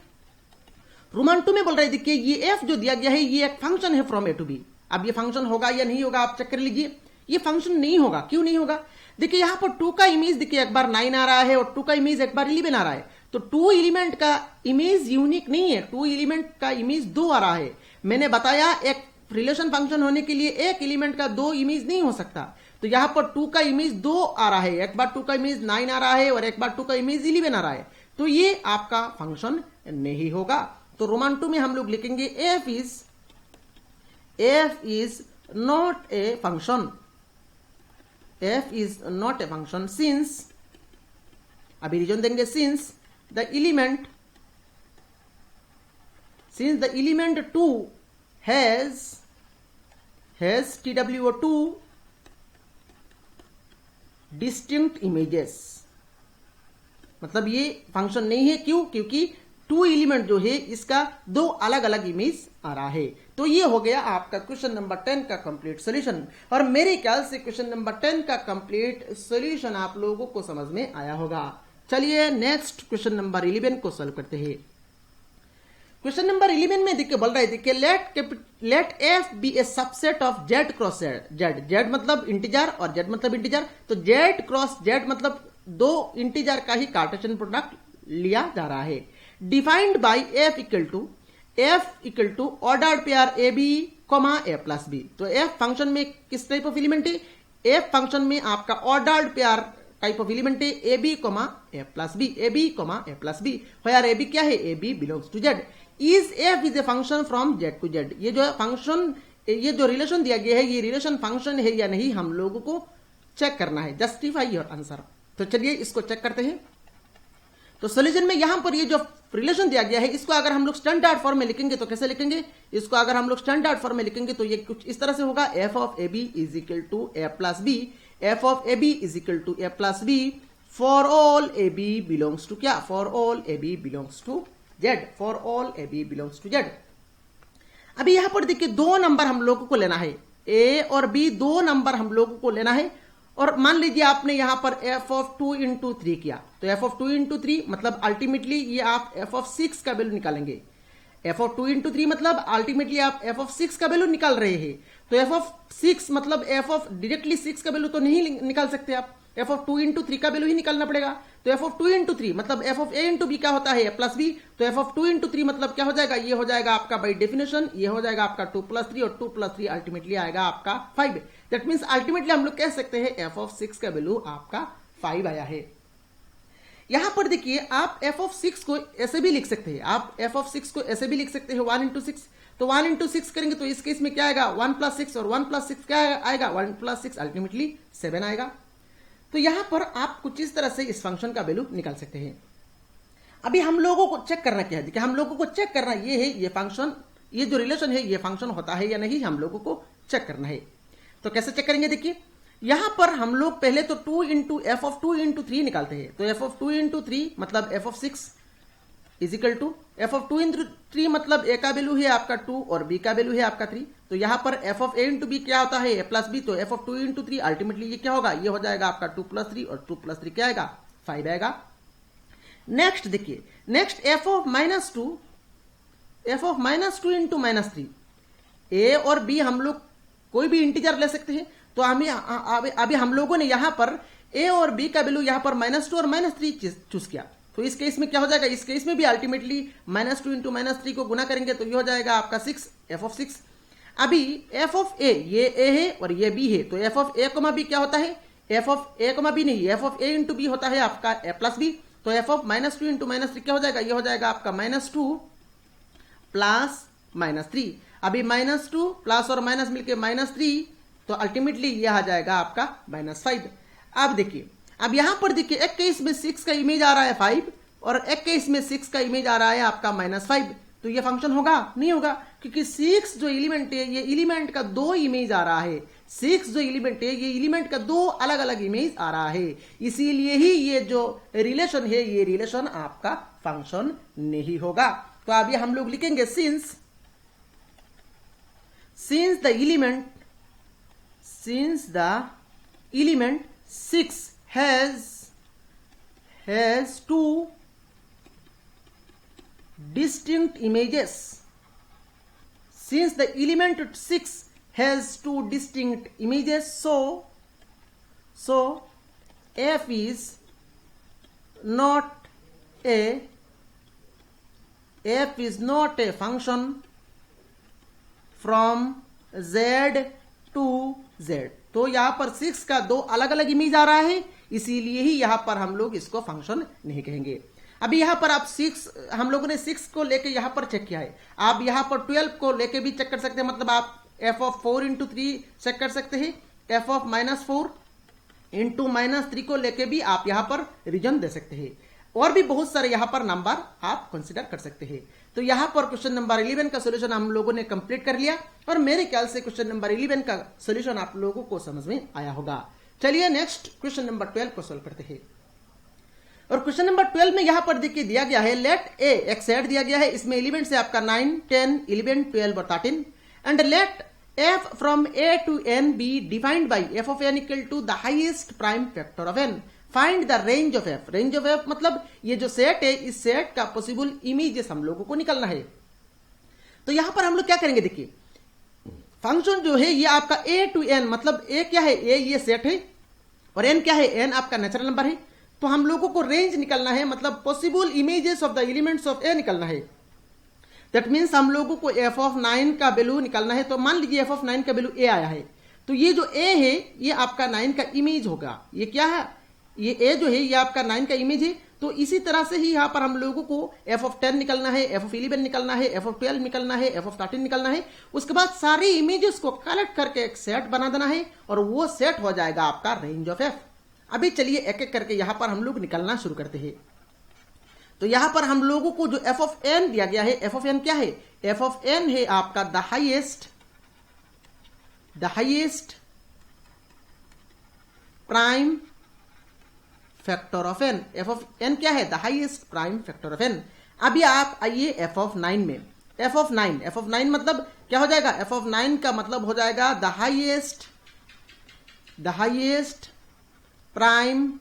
रोमन 2 में बोल रहे देखिए ये एफ जो दिया गया है ये एक फंक्शन है फ्रॉम ए टू बी। अब ये फंक्शन होगा या नहीं होगा आप चेक कर लीजिए। ये फंक्शन नहीं होगा, क्यों नहीं होगा, देखिए यहां पर 2 का इमेज देखिए एक बार 9 आ रहा है और 2 का इमेज एक बार 11 आ रहा है। तो 2 एलिमेंट का इमेज यूनिक नहीं है, 2 एलिमेंट का इमेज 2 आ रहा है। मैंने बताया एक रिलेशन फंक्शन होने के लिए एक एलिमेंट का 2 इमेज नहीं हो सकता। तो यहां पर 2 का इमेज 2 आ रहा है, एक बार 2 का इमेज 9 आ रहा है और एक बार 2 का इमेज 11 आ रहा है। तो ये आपका फंक्शन नहीं होगा। तो रोमन 2 में हम लोग लिखेंगे F is not a function. F is not a function since, अभी रीजन देंगे, since the element 2 has TWO2 distinct images. मतलब ये फंक्शन नहीं है, क्यों, क्योंकि 2 एलिमेंट जो है इसका 2 अलग अलग इमेज आ रहा है। तो ये हो गया आपका क्वेश्चन नंबर 10 का कंप्लीट सॉल्यूशन। और मेरे ख्याल से क्वेश्चन नंबर 10 का कंप्लीट सॉल्यूशन आप लोगों को समझ में आया होगा। चलिए नेक्स्ट क्वेश्चन नंबर 11 को सॉल्व करते हैं। क्वेश्चन नंबर 11 में देखिए बोल रहे थे कि let F be a subset of Z cross Z. Z मतलब इंटीजर और जेड मतलब इंटीजर। तो जेड क्रॉस जेड मतलब 2 इंटीजर का ही कार्टेशियन प्रोडक्ट लिया जा रहा है। Defined by f equal to ordered pair a b comma a plus B. तो एफ फंक्शन में किस टाइप ऑफ एलिमेंट है, एफ फंक्शन में आपका ordered pair type of element है a b comma a plus b, a b comma a plus b. Where a b क्या है, a B belongs to z. Is f is a function from z to z. ये जो function, ये जो relation दिया गया है ये रिलेशन फंक्शन है या नहीं हम लोगों को चेक करना है। Justify your answer. तो चलिए इसको चेक करते हैं। तो सोल्यूशन में यहां पर ये जो रिलेशन दिया गया है इसको अगर हम लोग स्टैंडर्ड फॉर्म में लिखेंगे तो कैसे लिखेंगे, इसको अगर हम लोग स्टैंडर्ड फॉर्म में लिखेंगे तो ये कुछ इस तरह से होगा, f of a b is equal to a plus b, f of a b is equal to a plus b for all a B belongs to क्या, for all a B belongs to z, for all a B belongs to z. अभी यहां पर देखिए दो number हम लोगों को लेना है, ए और बी दो नंबर हम लोगों को लेना है, और मान लीजिए आपने यहां पर एफ ऑफ 2 इंटू 3 किया, तो एफ ऑफ 2 इंटू 3 मतलब अल्टीमेटली ये आप एफ ऑफ 6 का वैल्यू निकालेंगे, एफ ऑफ 2 इंटू 3 मतलब अल्टीमेटली आप एफ ऑफ 6 का वैल्यू निकाल रहे हैं। तो एफ ऑफ 6 मतलब एफ ऑफ डायरेक्टली 6 का वैल्यू तो नहीं निकाल सकते आप, एफ ऑफ 2 इंटू 3 का वैल्यू ही निकालना पड़ेगा। तो एफ ऑफ 2 इंटू 3 मतलब F of A into B क्या होता है, ए प्लस बी, तो एफ ऑफ 2 इंटू 3 मतलब क्या हो जाएगा, ये हो जाएगा आपका बाई डेफिनेशन, ये हो जाएगा आपका 2 प्लस 3 और 2 प्लस 3 अल्टीमेटली आएगा आपका 5। दैट मीन्स अल्टीमेटली हम लोग कह सकते हैं एफ ऑफ 6 का वैल्यू आपका 5 आया है। यहां पर देखिए आप एफ ऑफ 6 को ऐसे भी लिख सकते हैं, आप एफ ऑफ 6 को ऐसे भी लिख सकते हैं 1 इंटू 6, तो 1 इंटू 6 करेंगे तो इस केस में क्या आएगा 1 प्लस 6, और 1 प्लस 6 क्या आएगा 1 प्लस 6 अल्टीमेटली 7 आएगा। तो यहां पर आप कुछ इस तरह से इस फंक्शन का वैल्यू निकाल सकते हैं। अभी हम लोगों को चेक करना क्या है, देखिए हम लोगों को चेक करना ये है, ये फंक्शन, ये जो रिलेशन है ये फंक्शन होता है या नहीं, हम लोगों को चेक करना है। तो कैसे चेक करेंगे, देखिए यहां पर हम लोग पहले तो 2 इंटू एफ ऑफ 2 इंटू 3 निकालते हैं, तो एफ ऑफ 2 इंटू 3 मतलब F of 6 is equal to F of 2 into 3 मतलब ए का वैल्यू है आपका 2 और बी का वैल्यू है आपका 3, तो यहां पर F of A into B क्या होता है ए प्लस बी, तो एफ ऑफ 2 इंटू 3 अल्टीमेटली ये क्या होगा, ये हो जाएगा आपका 2 प्लस 3 और 2 प्लस 3 क्या आएगा 5 आएगा। नेक्स्ट देखिए, next F of minus 2, F of minus 2 into minus 3, ए और बी हम लोग कोई भी इंटीजर ले सकते हैं, तो अभी हम लोगों ने यहां पर ए और बी का वैल्यू यहां पर -2 और -3 चूज किया, तो इस केस में क्या हो जाएगा, इस केस में भी अल्टीमेटली -2 इंटू -3 को गुना करेंगे तो ये हो जाएगा आपका 6 एफ ऑफ 6। अभी एफ ऑफ ए, ये ए है और ये बी है, तो F of a comma b क्या होता है, f of a comma b नहीं, f of A into b होता है आपका ए प्लस बी, तो एफ ऑफ -2 इंटू -3 क्या हो जाएगा, ये हो जाएगा आपका -2 प्लस -3। अभी -2 प्लस और माइनस मिलके -3, तो अल्टीमेटली ये आ जाएगा आपका -5। अब देखिए, अब यहां पर देखिए एक केस में 6 का इमेज आ रहा है 5 और एक केस में 6 का इमेज आ रहा है आपका -5, तो ये फंक्शन होगा नहीं होगा, क्योंकि 6 जो एलिमेंट है ये एलिमेंट का 2 इमेज आ रहा है, 6 जो एलिमेंट है ये एलिमेंट का 2 अलग अलग इमेज आ रहा है, इसीलिए ही ये जो रिलेशन है ये रिलेशन आपका फंक्शन नहीं होगा। तो अभी हम लोग लिखेंगे since the element 6 has 2 distinct images, since the element 6 has 2 distinct images, so f is not a function from z to z। तो यहां पर 6 का 2 अलग अलग इमेज आ रहा है, इसीलिए ही यहां पर हम लोग इसको फंक्शन नहीं कहेंगे। अभी यहां पर आप हम लोगों ने 6 को लेके यहां पर चेक किया है, आप यहां पर 12 को लेके भी चेक कर सकते हैं, मतलब आप एफ ऑफ 4 इंटू 3 चेक कर सकते हैं, एफ ऑफ -4 इंटू -3 को लेके भी आप यहां पर रीजन दे सकते हैं, और भी बहुत सारे यहां पर नंबर आप कंसिडर कर सकते हैं। तो यहां पर क्वेश्चन नंबर 11 का सॉल्यूशन हम लोगों ने कंप्लीट कर लिया, और मेरे ख्याल से क्वेश्चन नंबर 11 का सॉल्यूशन आप लोगों को समझ में आया होगा। चलिए नेक्स्ट क्वेश्चन नंबर 12 को सॉल्व करते हैं। और क्वेश्चन नंबर 12 में यहां पर देखिए दिया गया है, लेट ए एक सेट दिया गया है, इसमें एलिमेंट्स है आपका 9, 10, 11, 12 और 13, and let f from a to n be defined by f of n equal to the highest prime factor of n. Find the range of f. Range of f मतलब ये जो सेट है, इस set का possible images हम लोगों को निकालना है। तो यहां पर हम लोग क्या करेंगे, देखिए फंक्शन जो है ये आपका a to n, मतलब a क्या है, a ये सेट है और n क्या है, n आपका नेचुरल नंबर है। तो हम लोगों को रेंज निकालना है, मतलब possible images of the elements of a निकालना है। दैट मीन्स हम लोगों को एफ ऑफ 9 का वैल्यू निकालना है। तो मान लीजिए एफ ऑफ 9 का वैल्यू ए आया है, तो ये जो ए है ये आपका 9 का इमेज होगा। ये क्या है, ये ए जो है ये आपका 9 का इमेज है। तो इसी तरह से ही यहाँ पर हम लोगों को एफ ऑफ 10 निकलना है, एफ ऑफ 11 निकलना है, एफ ऑफ 12 निकलना है, एफ ऑफ 13 निकलना है। उसके बाद सारे इमेजेस को कलेक्ट करके एक सेट बना देना है, और वो सेट हो जाएगा आपका रेंज ऑफ एफ। अभी चलिए एक एक करके यहाँ पर हम लोग निकलना शुरू करते हैं। तो यहां पर हम लोगों को जो एफ ऑफ एन दिया गया है, एफ ऑफ एन क्या है, एफ ऑफ एन है आपका the highest prime factor of N. F of N क्या है, the highest prime factor of N. अभी आप आइए एफ ऑफ 9 में। एफ ऑफ 9 मतलब क्या हो जाएगा, एफ ऑफ 9 का मतलब हो जाएगा the highest prime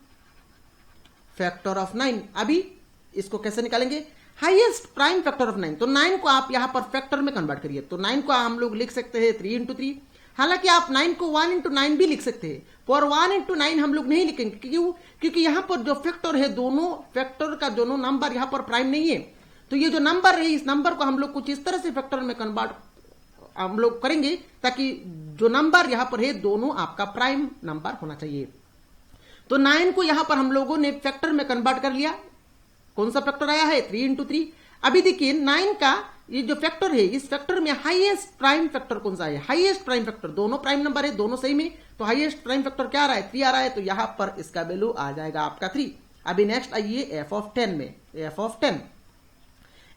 factor of 9। अभी इसको कैसे निकालेंगे, हाईएस्ट प्राइम फैक्टर ऑफ 9। तो 9 को आप यहां पर फैक्टर में कन्वर्ट करिए। तो 9 को हम लोग लिख सकते हैं 3 इंटू 3। हालांकि आप 9 को 1 इंटू 9 भी लिख सकते हैं, पर 1 इंटू 9 हम लोग नहीं लिखेंगे। क्यों, क्योंकि यहां पर जो फैक्टर है, दोनों फैक्टर का दोनों नंबर यहां पर प्राइम नहीं है। तो ये जो नंबर है, इस नंबर को हम लोग कुछ इस तरह से फैक्टर में कन्वर्ट हम लोग करेंगे ताकि जो नंबर यहां पर है दोनों आपका प्राइम नंबर होना चाहिए। तो 9 को यहां पर हम लोगों ने फैक्टर में कन्वर्ट कर लिया। कौन सा फैक्टर आया है, 3 इंटू 3। अभी देखिए 9 का ये जो फैक्टर है, इस फैक्टर में हाईएस्ट प्राइम फैक्टर कौन सा है, हाईएस्ट प्राइम फैक्टर, दोनों प्राइम नंबर है, दोनों सही में। तो हाईएस्ट प्राइम फैक्टर क्या आ रहा है, 3 आ रहा है। तो यहां पर इसका वैल्यू आ जाएगा आपका 3। अभी नेक्स्ट आइए एफ ऑफ 10 में।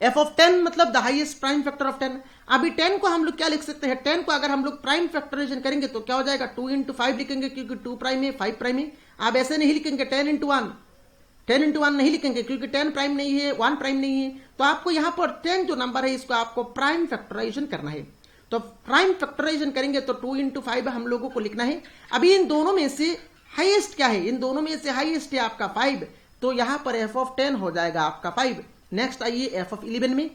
एफ ऑफ 10 मतलब the highest prime factor of 10। अभी 10 को हम लोग क्या लिख सकते हैं, 10 को अगर हम लोग प्राइम फैक्टराइजेशन करेंगे तो क्या हो जाएगा, 2 इंटू 5 लिखेंगे, क्योंकि 2 प्राइम है, 5 प्राइम है। आप ऐसे नहीं लिखेंगे 10 इंटू 1 नहीं लिखेंगे, क्योंकि 10 प्राइम नहीं है, 1 प्राइम नहीं है। तो आपको यहां पर 10 जो नंबर है, इसको आपको प्राइम फैक्टराइजेशन करना है। तो प्राइम फैक्टराइजेशन करेंगे तो 2 इंटू 5 हम लोगों को लिखना है। अभी इन दोनों में से हाईएस्ट क्या है, इन दोनों में से हाईएस्ट है आपका 5। तो यहां पर एफ ऑफ 10 हो जाएगा आपका 5। नेक्स्ट आइए एफ ऑफ 11 में।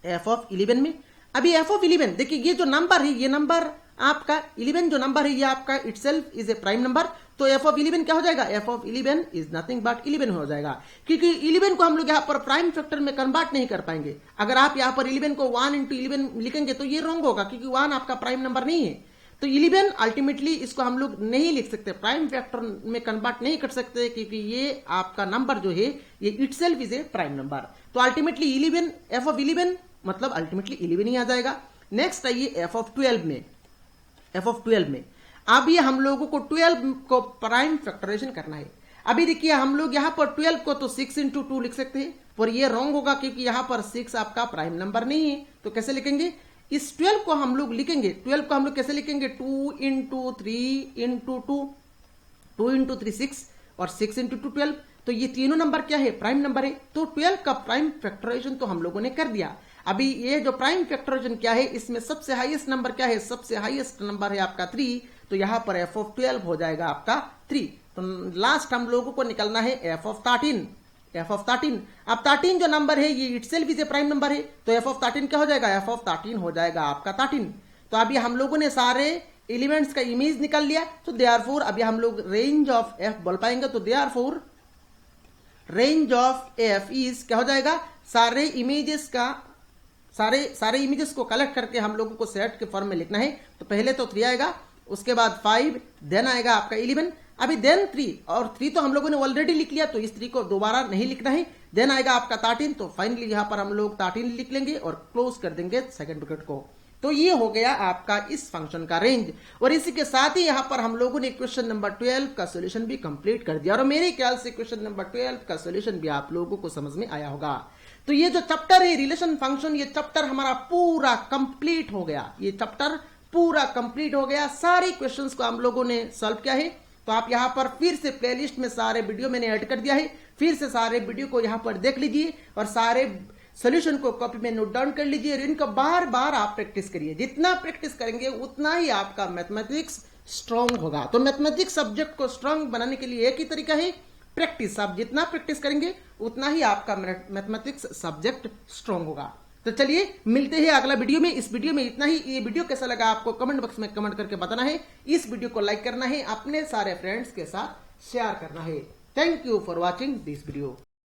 एफ ऑफ 11 में अभी एफ ऑफ 11 देखिए, ये जो नंबर है, ये नंबर आपका 11 जो नंबर है, ये आपका itself is a prime number. तो एफ ऑफ 11 क्या हो जाएगा, F of 11 is nothing but 11 हो जाएगा। क्योंकि 11 को हम लोग यहाँ पर प्राइम फैक्टर में कन्वर्ट नहीं कर पाएंगे। अगर आप यहाँ पर 11 को 1 इंटू 11 लिखेंगे तो ये रॉन्ग होगा, क्योंकि 1 आपका प्राइम नंबर नहीं है। तो 11 अल्टीमेटली इसको हम लोग नहीं लिख सकते, प्राइम फैक्टर में कन्वर्ट नहीं कर सकते, क्योंकि ये आपका नंबर जो है ये itself is a prime number. तो अल्टीमेटली 11 एफ ऑफ 11 मतलब अल्टीमेटली 11 ही आ जाएगा। नेक्स्ट आइए एफ ऑफ 12 में। एफ ऑफ 12 में अब ये हम लोगों को 12 को प्राइम फैक्टराइजेशन करना है। अभी देखिए हम लोग यहाँ पर 12 को तो 6 इंटू 2 लिख सकते हैं, पर ये रॉन्ग होगा, क्योंकि यहाँ पर 6 आपका प्राइम नंबर नहीं है। तो कैसे लिखेंगे, इस 12 को हम लोग लिखेंगे, 12 को हम लोग कैसे लिखेंगे, 2 इंटू 3 इंटू 2 इंटू 3 6 और 6 इंटू 2 12। तो ये तीनों नंबर क्या है, प्राइम नंबर है। तो 12 का प्राइम फैक्टराइजेशन तो हम लोगों ने कर दिया। अभी ये जो प्राइम फैक्टराइजेशन क्या है, इसमें सबसे हाईएस्ट नंबर क्या है, सबसे हाईएस्ट नंबर है आपका 3। तो यहां पर एफ ऑफ 12 हो जाएगा आपका 3। तो लास्ट हम लोगों को निकलना है एफ ऑफ 13। एफ ऑफ 13 अब 13 जो नंबर है ये itself is a prime number है। तो एफ ऑफ 13 क्या हो जाएगा, एफ ऑफ 13 हो जाएगा आपका 13। तो अभी हम लोगों ने सारे एलिमेंट्स का इमेज निकाल लिया। तो देयरफॉर अभी हम लोग रेंज ऑफ एफ बोल पाएंगे। तो therefore range of F is क्या हो जाएगा, सारे इमेजेस को कलेक्ट करके हम लोगों को सेट के फॉर्म में लिखना है। तो पहले तो 3 आएगा, उसके बाद 5, देन आएगा आपका 11, अभी देन 3, और 3 तो हम लोगों ने ऑलरेडी लिख लिया, तो इस 3 को दोबारा नहीं लिखना है। देन आएगा आपका 13। तो फाइनली यहां पर हम लोग 13 लिख लेंगे और क्लोज कर देंगे सेकंड ब्रैकेट को। तो ये हो गया आपका इस फंक्शन का रेंज। और इसी के साथ ही यहां पर हम लोगों ने क्वेश्चन नंबर 12 का सोल्यूशन भी कंप्लीट कर दिया। और मेरे ख्याल से क्वेश्चन नंबर 12 का सोल्यूशन भी आप लोगों को समझ में आया होगा। तो ये जो चैप्टर है रिलेशन फंक्शन, ये चैप्टर हमारा पूरा कंप्लीट हो गया। ये चैप्टर पूरा कंप्लीट हो गया। सारे क्वेश्चंस को हम लोगों ने सॉल्व किया है। तो आप यहां पर फिर से प्लेलिस्ट में सारे वीडियो मैंने ऐड कर दिया है, फिर से सारे वीडियो को यहां पर देख लीजिए और सारे सोल्यूशन को कॉपी में नोट डाउन कर लीजिए और इनको बार बार आप प्रैक्टिस करिए। जितना प्रैक्टिस करेंगे उतना ही आपका मैथमेटिक्स स्ट्रांग होगा। तो मैथमेटिक्स सब्जेक्ट को स्ट्रांग बनाने के लिए एक ही तरीका है, प्रैक्टिस। आप जितना प्रैक्टिस करेंगे उतना ही आपका मैथमेटिक्स सब्जेक्ट स्ट्रांग होगा। तो चलिए मिलते हैं अगला वीडियो में। इस वीडियो में इतना ही। ये वीडियो कैसा लगा आपको कमेंट बॉक्स में कमेंट करके बताना है। इस वीडियो को लाइक करना है, अपने सारे फ्रेंड्स के साथ शेयर करना है। Thank you for watching this video.